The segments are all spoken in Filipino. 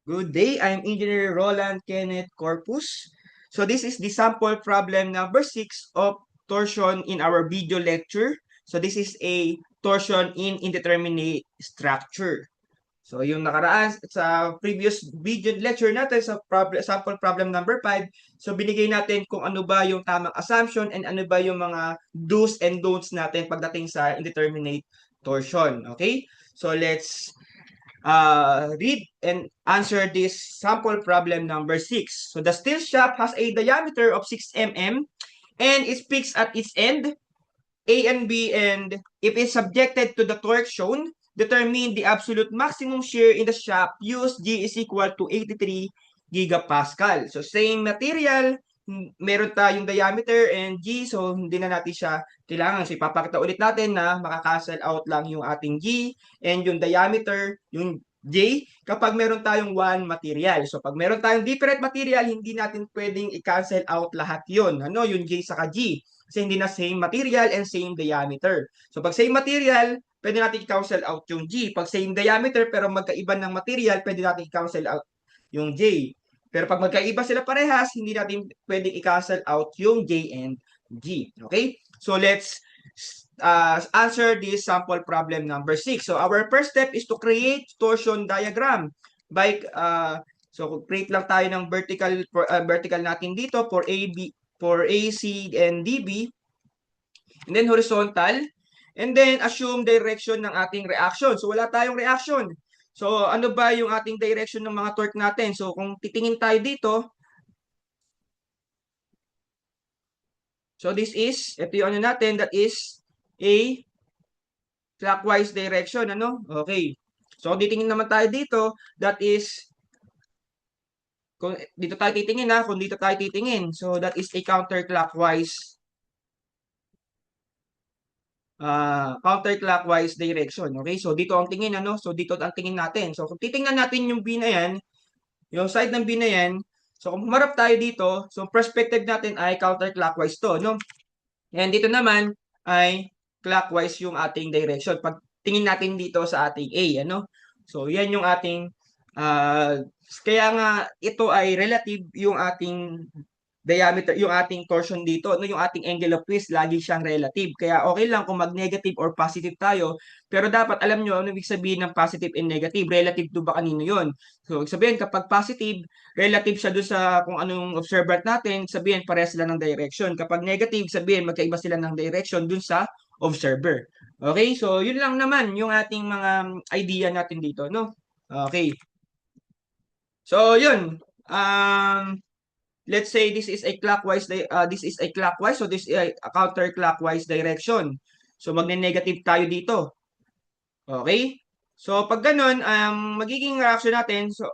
Good day, I'm Engineer Roland Kenneth Corpus. So this is the sample problem number 6 of torsion in our video lecture. So this is a torsion in indeterminate structure. So yung nakaraan sa previous video lecture natin sa sample problem number 5, so binigay natin kung ano ba yung tamang assumption and ano ba yung mga do's and don'ts natin pagdating sa indeterminate torsion. Okay? So let's read and answer this sample problem number 6. So the steel shaft has a diameter of 6 mm and it fixed at its end, A and B, and if it's subjected to the torque shown, determine the absolute maximum shear in the shaft. Use G is equal to 83 gigapascal. So same material, meron tayong diameter and G, so hindi na natin siya kailangan. So ipapakita ulit natin na makakancel out lang yung ating G and yung diameter, yung J, kapag meron tayong one material. So pag meron tayong different material, hindi natin pwedeng i-cancel out lahat yon. Ano, yung J saka G. Kasi hindi na same material and same diameter. So pag same material, pwede natin i-cancel out yung G. Pag same diameter pero magkaiba ng material, pwede natin i-cancel out yung J. Pero pag magkaiba sila parehas, hindi natin pwedeng i-cancel out yung J and G. Okay? So let's answer this sample problem number 6. So our first step is to create torsion diagram by so create lang tayo ng vertical natin dito for AB, for AC and DB, and then horizontal, and then assume direction ng ating reaction. So wala tayong reaction. So ano ba yung ating direction ng mga torque natin? So kung titingin tayo dito, so this is, ito yung ano natin, that is a clockwise direction, ano? Okay. So kung titingin naman tayo dito, that is, kung dito tayo titingin ha, kung dito tayo titingin, so that is a counterclockwise counterclockwise direction. Okay? So dito ang tingin, ano? So dito ang tingin natin. So kung titingnan natin yung B na yan, yung side ng B na yan, so kung humarap tayo dito, so perspective natin ay counterclockwise to, no? And dito naman ay clockwise yung ating direction. Pag tingin natin dito sa ating A, ano? So yan yung ating kaya nga ito ay relative yung ating diameter, yung ating torsion dito, no, yung ating angle of twist, lagi siyang relative. Kaya okay lang kung mag-negative or positive tayo, pero dapat alam nyo ano ibig sabihin ng positive and negative. Relative to ba kanino yon? So, ibig sabihin, kapag positive, relative siya doon sa kung anong observant natin, sabihin parehas sila ng direction. Kapag negative, sabihin magkaiba sila ng direction doon sa observer. Okay? So, yun lang naman yung ating mga idea natin dito, no? Okay. So, yun. Let's say this is a clockwise, so this is a counterclockwise direction. So magne-negative tayo dito. Okay? So pag ganun, magiging reaction natin, so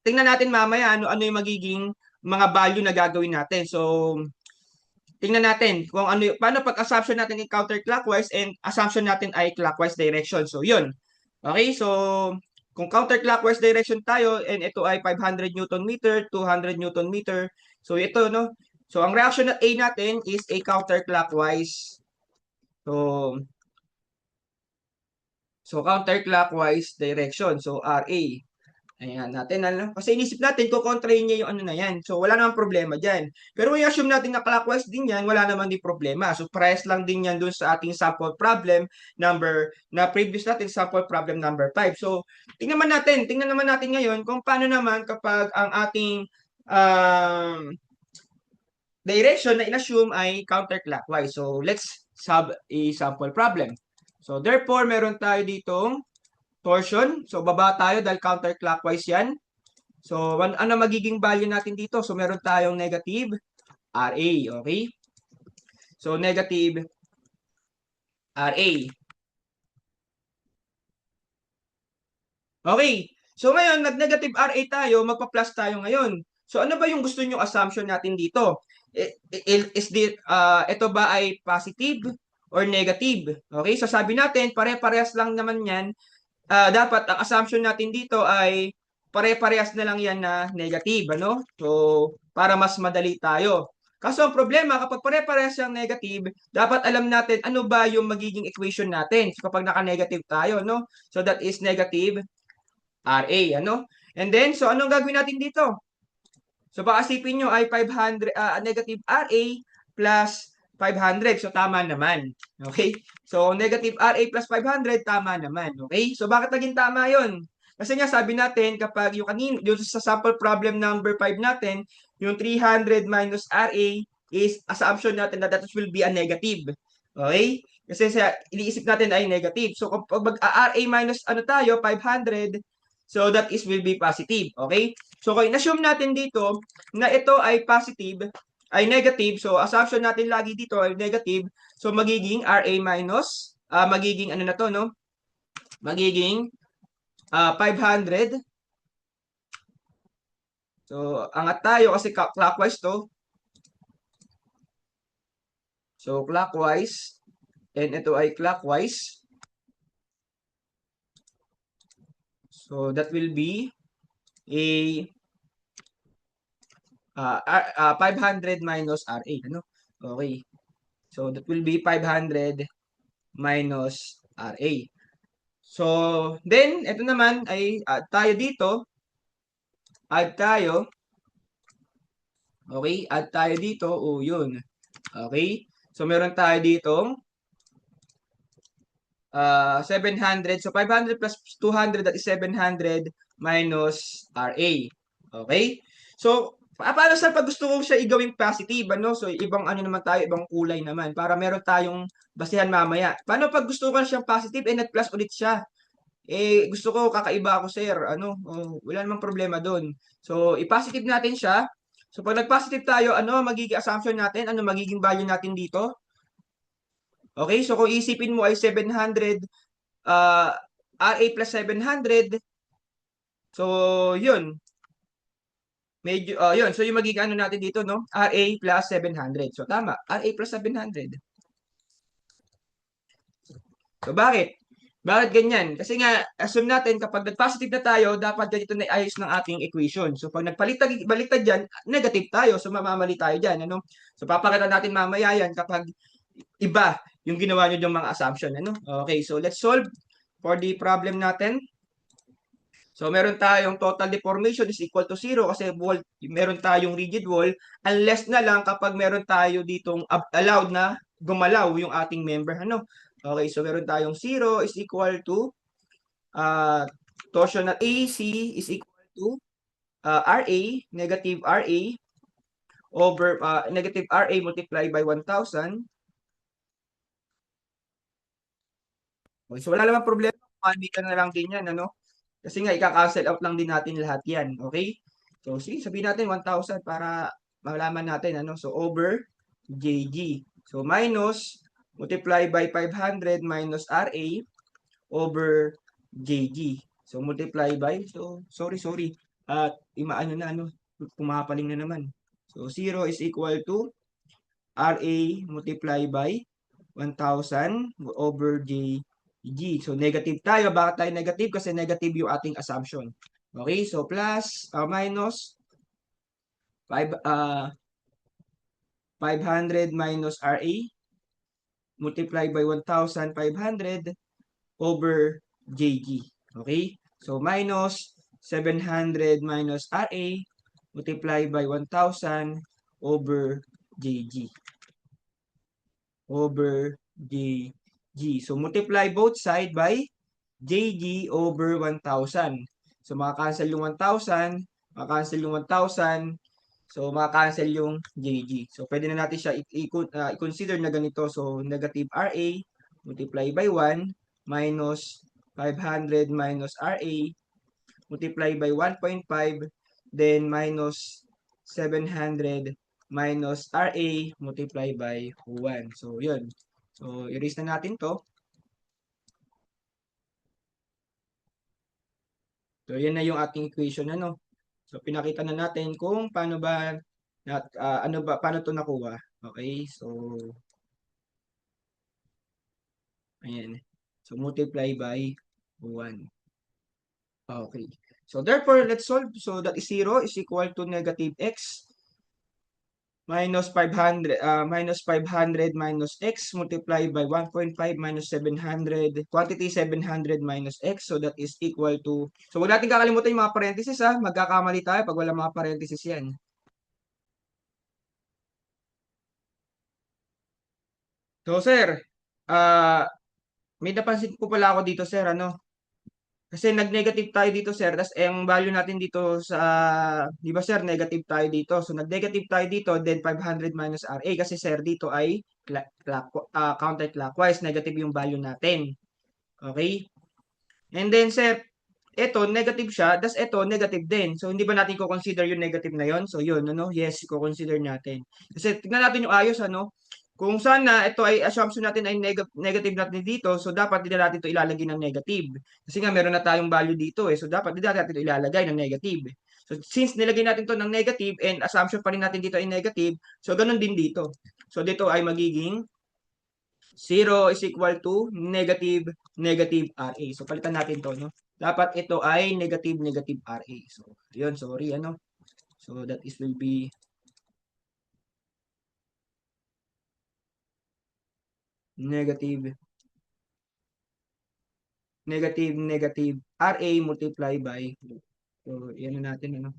tingnan natin mamaya ano yung magiging mga value na gagawin natin. So tingnan natin kung ano paano pag assumption natin ay counterclockwise and assumption natin ay clockwise direction. So yun. Okay? So kung counterclockwise direction tayo and ito ay 500 Newton meter, 200 Newton meter. So ito, no? So ang reaction na A natin is a counterclockwise. So counterclockwise direction. So RA. Ayan natin, ano? Kasi inisip natin kung kontrahin niya yung ano na yan. So wala namang problema dyan. Pero kung i-assume natin na clockwise din yan, wala naman din problema. So parehas lang din yan dun sa ating sample problem na previous natin sample problem number 5. So tingnan naman natin ngayon kung paano naman kapag ang ating direction na in-assume ay counterclockwise. So let's have a sample problem. So therefore, meron tayo ditong torsion. So baba tayo dahil counterclockwise yan. So ano magiging value natin dito? So meron tayong negative RA, okay? So negative RA. Okay. So ngayon, nag-negative RA tayo, magpa-plus tayo ngayon. So ano ba yung gusto nyo assumption natin dito? Ito ba ay positive or negative? Okay, so sabi natin, pare-parehas lang naman yan. Dapat ang assumption natin dito ay pare-parehas na lang yan na negative, ano? So, para mas madali tayo. Kaso ang problema, kapag pare-parehas yung negative, dapat alam natin ano ba yung magiging equation natin. So, kapag naka-negative tayo, no? So, that is negative RA, ano? And then, so anong gagawin natin dito? So baka isipin nyo ay 500, negative RA plus 500. So tama naman. Okay? So negative RA plus 500, tama naman. Okay? So bakit naging tama yon? Kasi nga sabi natin kapag yung sa sample problem number 5 natin, yung 300 minus RA is assumption natin that that will be a negative. Okay? Kasi iniisip natin ay negative. So kapag mag-RA minus ano tayo, 500, so that is will be positive. Okay? So kung in-assume natin dito na ito ay positive, ay negative, so assumption natin lagi dito ay negative, so magiging RA minus, magiging ano na to, no? Magiging 500. So angat tayo kasi clockwise to. So clockwise, and ito ay clockwise. So that will be a 500 minus RA, ano? Okay. So that will be 500 minus RA. So, then, ito naman ay add tayo dito. Add tayo. Okay, add tayo dito. O, yun. Okay. So, meron tayo ditong 700. So, 500 plus 200, that is 700 minus RA. Okay. So, paano sa pag gusto ko siya igawing positive, ano? So, ibang ano naman tayo, ibang kulay naman para meron tayong basihan mamaya. Paano pag gusto ko siyang positive, nag-plus ulit siya? Gusto ko kakaiba ako, sir. Ano, wala namang problema doon. So, i-positive natin siya. So, pag nag-positive tayo, ano magiging assumption natin? Ano magiging value natin dito? Okay, so kung isipin mo ay 700, RA plus 700. So, yun. Medyo, yun. So, yung magiging ano natin dito, no? RA plus 700. So, tama. RA plus 700. So, bakit? Bakit ganyan? Kasi nga, assume natin kapag nag-positive na tayo, dapat ganito na ayos ng ating equation. So, pag baliktad dyan, negative tayo. So, mamamali tayo dyan. Ano? So, papakita natin mamaya yan kapag iba yung ginawa nyo yung mga assumption. Ano? Okay, so let's solve for the problem natin. So, meron tayong total deformation is equal to 0 kasi meron tayong rigid wall unless na lang kapag meron tayo ditong allowed na gumalaw yung ating member. Ano? Okay, so meron tayong 0 is equal to torsional AC is equal to RA, negative RA over negative RA multiplied by 1,000. Okay, so wala namang problema. Ka na lang din yan, ano? Kasi nga, ika-cancel out lang din natin lahat yan. Okay? So, sige, sabihin natin 1,000 para malaman natin, ano? So, over JG. So, minus, multiply by 500 minus RA over JG. So, multiply by, so, sorry. At, imaano na, ano? Pumapaling na naman. So, 0 is equal to RA multiply by 1,000 over JG. So, negative tayo. Bakit tayo negative? Kasi negative yung ating assumption. Okay, so plus, minus 500 minus RA multiply by 1,500 over JG. Okay, so minus 700 minus RA multiply by 1,000 over JG. Over JG. So, multiply both side by JG over 1,000. So, makakancel yung 1,000, makakancel yung 1,000, so makakancel yung JG. So, pwede na natin siya i-consider na ganito. So, negative RA multiply by 1 minus 500 minus RA multiply by 1.5, then minus 700 minus RA multiply by 1. So, yun. So, erase na natin to. So, yan na yung ating equation, ano. So, pinakita na natin kung paano ba, paano to nakuha. Okay, so, ayan. So, multiply by 1. Okay. So, therefore, let's solve. So, that is 0 is equal to negative x minus 500 minus x multiplied by 1.5 minus 700, quantity 700 minus x, so that is equal to, so huwag natin kakalimutan yung mga parentheses ha, magkakamali tayo pag wala mga parentheses yan. So sir, ah, may napansin po pala ako dito sir, ano, kasi nag-negative tayo dito sir, tas ang value natin dito sa, di ba sir, negative tayo dito. So nag-negative tayo dito, then 500 minus RA kasi sir dito ay counterclockwise, negative yung value natin. Okay? And then sir, ito negative siya, tas ito negative din. So hindi ba natin ko-consider yung negative na yon? So yun, ano? Yes, ko-consider natin. Kasi tignan natin yung ayos, ano? Kung sana ito ay assumption natin ay negative natin dito, so dapat hindi na natin ito ilalagay ng negative. Kasi nga meron na tayong value dito eh. So dapat hindi natin ito ilalagay ng negative. So since nilagay natin ito ng negative and assumption pa rin natin dito ay negative, so ganun din dito. So dito ay magiging 0 is equal to negative, negative RA. So, palitan natin to, no? Dapat ito ay negative, negative RA. So, yun, sorry, ano? So, that is will be negative, negative, negative RA multiply by, so, yan na natin, ano?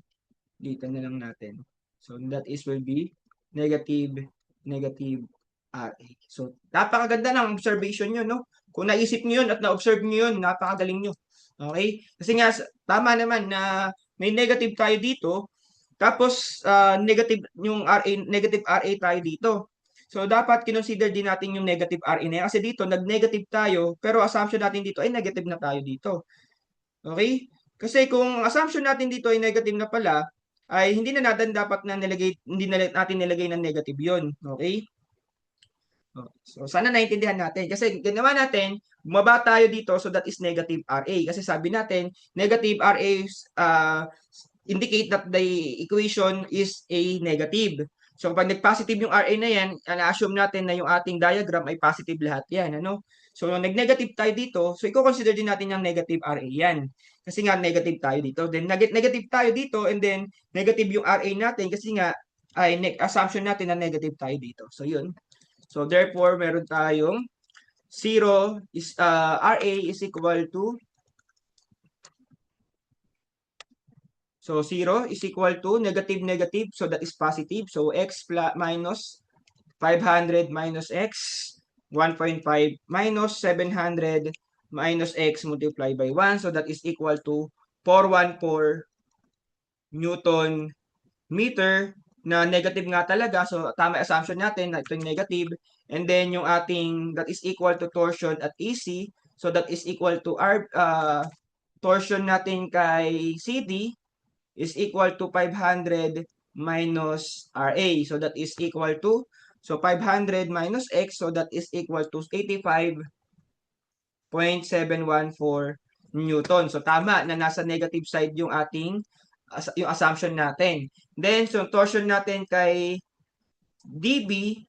Dito na lang natin. So, that is will be negative, negative RA. So, napakaganda ng observation nyo, no? Kung naisip nyo yun at na-observe nyo yun, napakagaling nyo. Okay? Kasi nga, tama naman na may negative tayo dito, tapos negative yung RA, negative RA tayo dito. So, dapat kinonsider din natin yung negative RA na yan. Kasi dito, nag-negative tayo, pero assumption natin dito ay negative na tayo dito. Okay? Kasi kung assumption natin dito ay negative na pala, ay hindi na natin dapat na nilagay, hindi na natin nilagay ng negative yon. Okay? Oh, so, sana naintindihan natin. Kasi ginawa natin, bumaba tayo dito, so that is negative RA. Kasi sabi natin, negative RA indicate that the equation is a negative. So, pag nag-positive yung RA na yan, na-assume natin na yung ating diagram ay positive lahat yan. Ano? So, nag-negative tayo dito, so i-consider din natin yung negative RA yan. Kasi nga, negative tayo dito. Then, negative tayo dito, and then, negative yung RA natin kasi nga, ay assumption natin na negative tayo dito. So, yun. So therefore, meron tayong 0 is RA is equal to, so 0 is equal to negative negative, so that is positive. So x plus minus 500 minus x, 1.5 minus 700 minus x multiplied by 1, so that is equal to 414 Newton meter, na negative nga talaga. So, tama assumption natin na ito yung negative. And then, yung ating, that is equal to torsion at AC. So, that is equal to our torsion natin kay CD is equal to 500 minus RA. So, that is equal to, so 500 minus X, so that is equal to 85.714 Newton. So, tama na nasa negative side yung ating yung assumption natin. Then, so torsion natin kay dB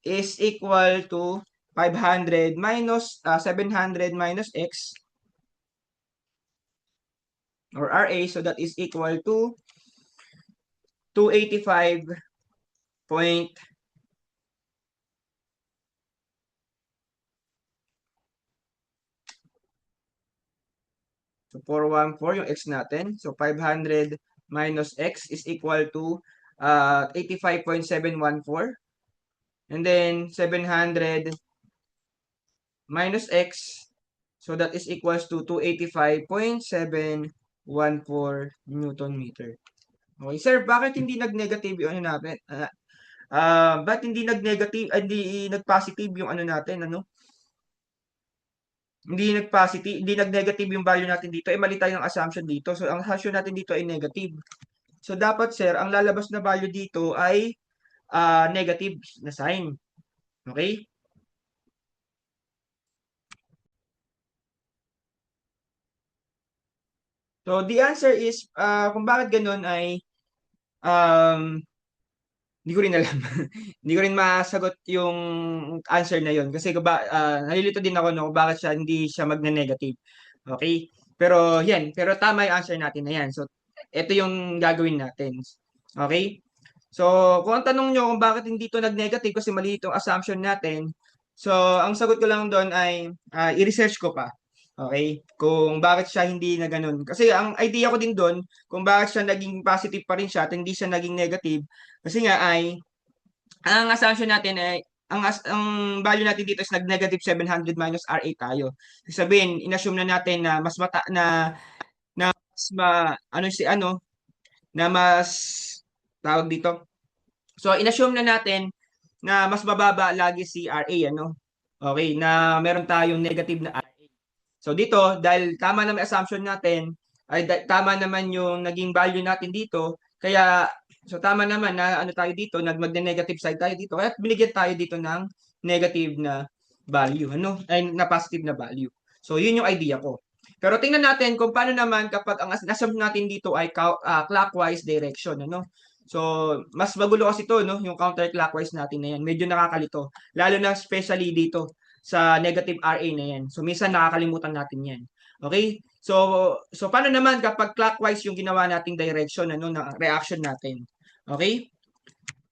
is equal to 500 minus 700 minus x or RA, so that is equal to 285 point, so 414 yung x natin. So 500 minus x is equal to 85.714. And then 700 minus x, so that is equals to 285.714 Newton meter. Okay, sir, bakit hindi nag-negative yung ano natin? Bakit hindi nag-negative, hindi nag-positive yung ano natin, ano? Hindi nag-positive, hindi nag-negative yung value natin dito. Eh, mali tayo ng assumption dito. So, ang assumption natin dito ay negative. So, dapat, sir, ang lalabas na value dito ay negative na sign. Okay? So, the answer is, kung bakit ganun ay, um, hindi ko rin alam. Hindi ko rin masagot yung answer na yun. Kasi nalilito din ako no, kung bakit hindi siya magne-negative. Okay? Pero yan, pero tama yung answer natin na yan. So, ito yung gagawin natin. Okay? So, kung ang tanong nyo kung bakit hindi ito nag-negative kasi mali itong assumption natin, so, ang sagot ko lang doon ay i-research ko pa. Okay? Kung bakit siya hindi na ganun. Kasi ang idea ko din doon, kung bakit siya naging positive pa rin siya at hindi siya naging negative, kasi nga ay, ang assumption natin ay, ang value natin dito is nag-negative 700 minus RA tayo. Ibig sabihin, inassume na natin na mas mata na mas ano si ano, na mas tawag dito. So, inassume na natin na mas mababa lagi si RA, ano? Okay, na meron tayong negative na RA. So, dito, dahil tama naman assumption natin, ay tama naman yung naging value natin dito, kaya, so tama naman na ano tayo dito, mag-negative side tayo dito, kaya binigyan tayo dito ng negative na value, ano? Ay, na positive na value. So, yun yung idea ko. Pero tingnan natin kung paano naman kapag ang assumption natin dito ay clockwise direction, ano? So, mas magulo kasi ito, no? Yung counterclockwise natin na yan. Medyo nakakalito. Lalo na especially dito sa negative RA na yan. So, minsan nakakalimutan natin yan. Okay? So paano naman kapag clockwise yung ginawa nating direction, ano, na reaction natin? Okay?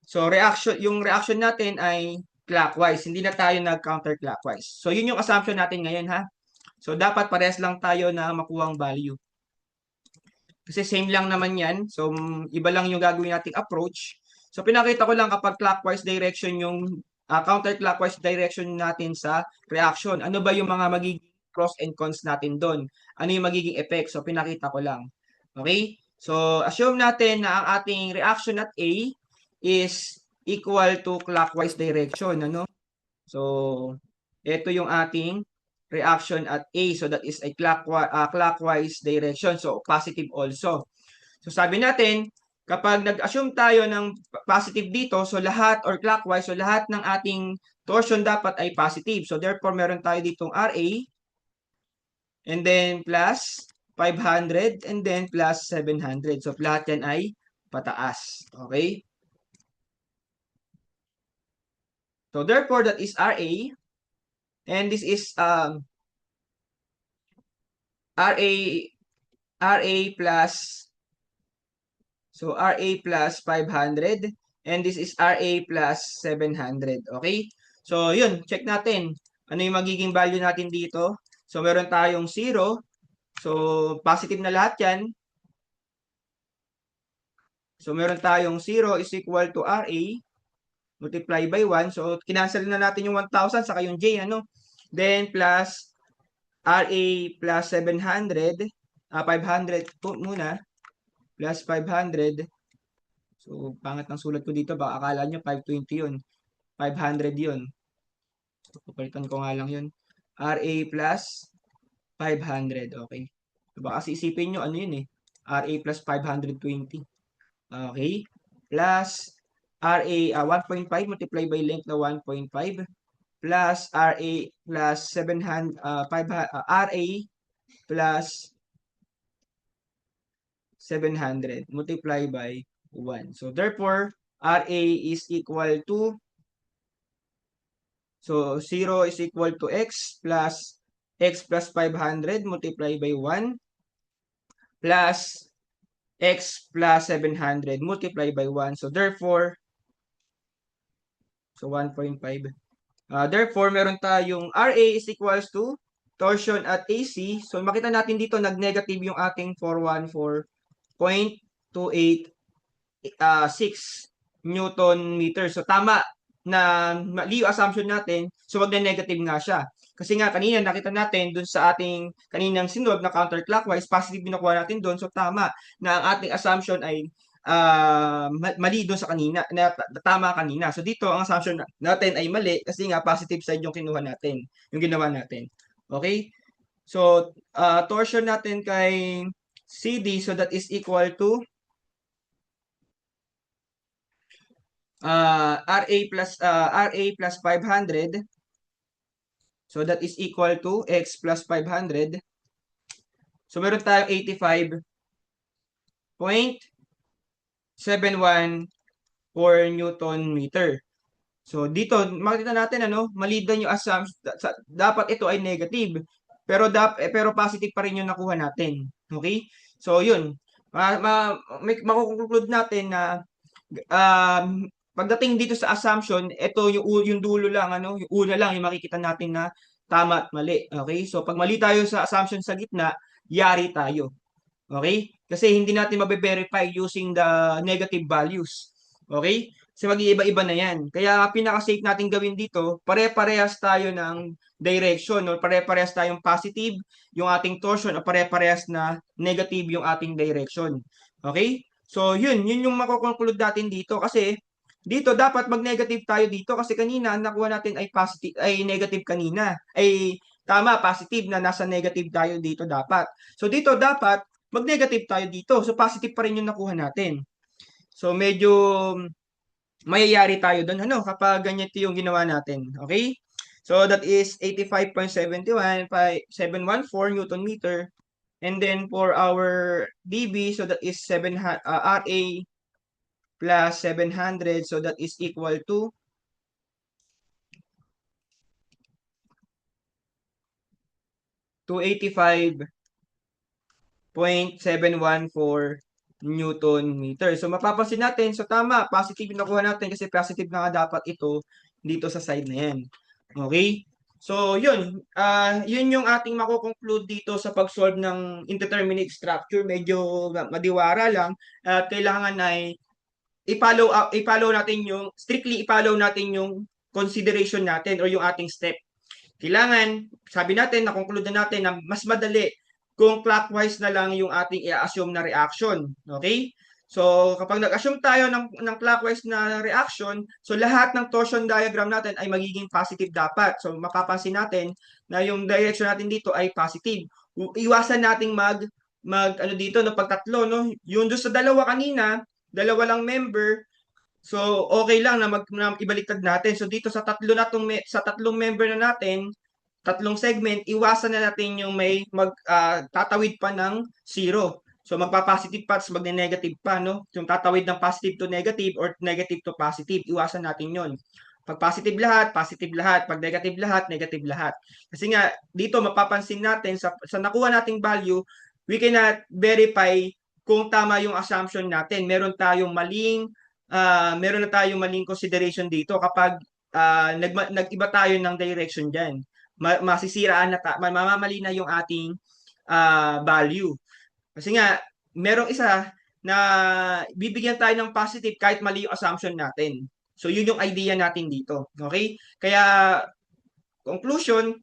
So, yung reaction natin ay clockwise. Hindi na tayo nag-counterclockwise. So, yun yung assumption natin ngayon, ha? So, dapat parehas lang tayo na makuha ang value. Kasi same lang naman yan. So, iba lang yung gagawin nating approach. So, pinakita ko lang kapag clockwise direction yung counterclockwise direction natin sa reaction. Ano ba yung mga magiging pros and cons natin doon? Ano yung magiging effect? So, pinakita ko lang. Okay? So, assume natin na ang ating reaction at A is equal to clockwise direction. Ano? So, ito yung ating reaction at A. So, that is a clockwise direction. So, positive also. So, sabi natin, kapag nag-assume tayo ng positive dito, so lahat or clockwise, so lahat ng ating torsion dapat ay positive. So, therefore, meron tayo ditong RA and then plus 500 and then plus 700. So, lahat yan ay pataas. Okay? So, therefore, that is RA. And this is RA RA plus RA plus 500 and this is RA plus 700. Okay? So, yun, check natin. Ano yung magiging value natin dito? So, meron tayong 0. So, positive na lahat yan. So, meron tayong 0 is equal to RA multiply by 1. So, kinancel na natin yung 1,000 saka yung J, ano? Then, plus RA plus 700. 500 muna. Plus 500. So, pangit ng sulat ko dito. Baka akala nyo 520 yun. 500 yun. So, papalitan ko nga lang yun. RA plus 500. Okay. So, baka isipin nyo ano yun eh. RA plus 520. Okay. Plus RA 1.5 multiply by length na 1.5 plus RA plus 700 RA plus 700 multiply by 1. So therefore, RA is equal to 0 is equal to x plus 500 multiply by 1 plus x plus 700 multiply by 1. So therefore, 1.5. Therefore, meron tayong RA is equals to torsion at AC. So makita natin dito nag-negative yung ating 414.286 Newton meter. So tama na mali yung assumption natin. So wag na negative nga siya. Kasi nga kanina nakita natin dun sa ating kaninang sinulog na counterclockwise, positive binukuha natin dun. So tama na ang ating assumption ay mali doon sa kanina, na tama kanina. So dito ang assumption natin ay mali kasi nga positive side yung kinuha natin, yung ginawa natin. Okay? So torsion natin kay CD, so that is equal to RA plus 500. So that is equal to X plus 500. So meron tayong 85.71 Newton meter. So dito makita natin ano, mali din yung assumption, dapat ito ay negative. Pero positive pa rin yung nakuha natin. Okay? So yun. Makukonclude natin na pagdating dito sa assumption, ito yung dulo lang, ano, yung una lang yung makikita natin na tama at mali. Okay? So pag mali tayo sa assumption sa gitna, yari tayo. Okay? Kasi hindi natin mabe-verify using the negative values. Okay? Kasi mag-iiba-iba na yan. Kaya pinaka-safe natin gawin dito, pare-parehas tayo ng direction or pare-parehas tayong positive yung ating torsion o pare-parehas na negative yung ating direction. Okay? So yun yung makokonclude natin dito kasi dito dapat mag-negative tayo dito kasi kanina nakuha natin ay positive ay negative kanina. Ay tama, positive na nasa negative tayo dito dapat. So dito dapat mag-negative tayo dito. So positive pa rin yung nakuha natin. So medyo mayayari tayo doon ano kapag ganyan yung ginawa natin. Okay? So that is 85.71 Newton meter. And then for our dB, so that is RA plus 700. So that is equal to 285.714 Newton meter. So mapapansin natin, so tama, positive yung nakuha natin kasi positive na nga dapat ito dito sa side na yan. Okay? So yun, yun yung ating makukonclude dito sa pag-solve ng indeterminate structure. Medyo madiwara lang at kailangan ay i-follow natin strictly i-follow natin yung consideration natin or yung ating step. Kailangan, sabi natin, na-conclude na natin na mas madali kung clockwise na lang yung ating i-assume na reaction. Okay? So, kapag nag-assume tayo ng clockwise na reaction, so lahat ng torsion diagram natin ay magiging positive dapat. So, mapapansin natin na yung direction natin dito ay positive. Iwasan nating ano dito, no, pagtatlo, no? Yung doon sa dalawa kanina, dalawa lang member, so, okay lang na ibaliktad natin. So, dito sa tatlong member na natin, tatlong segment, iwasan na natin yung may tatawid pa ng zero. So, magpa-positive pa, magne-negative pa, no? Yung tatawid ng positive to negative or negative to positive, iwasan natin yon. Pag positive lahat, positive lahat. Pag negative lahat, negative lahat. Kasi nga, dito mapapansin natin sa nakuha nating value, we cannot verify kung tama yung assumption natin. Meron na tayong maling consideration dito kapag nag-iba tayo ng direction diyan. Masisiraan na mamamali na yung ating value. Kasi nga merong isa na bibigyan tayo ng positive kahit mali yung assumption natin. So yun yung idea natin dito. Okay? Kaya conclusion,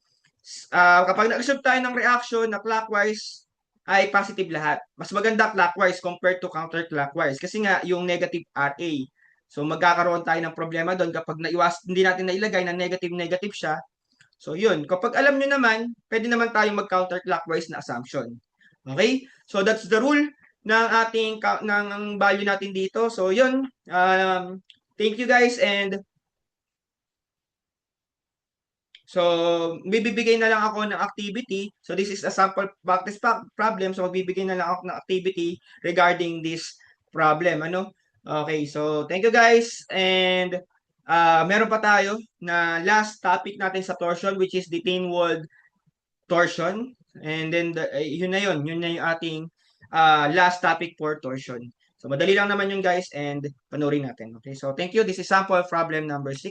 kapag nag-assume tayo ng reaction na clockwise, ay positive lahat. Mas maganda clockwise compared to counterclockwise kasi nga yung negative RA. So magkakaroon tayo ng problema doon kapag hindi natin nailagay na negative-negative siya. So yun, kapag alam nyo naman, pwede naman tayong mag-counterclockwise na assumption. Okay? So that's the rule ng ating ng value natin dito. So yun, thank you guys and so, bibigay na lang ako ng activity. So, this is a sample practice problem. So, magbibigay na lang ako ng activity regarding this problem. Ano? Okay, so thank you guys. And meron pa tayo na last topic natin sa torsion which is the thin walled torsion. And then, yun na yun. Yun na yung ating last topic for torsion. So, madali lang naman yun guys and panoorin natin. Okay, so thank you. This is sample problem number 6.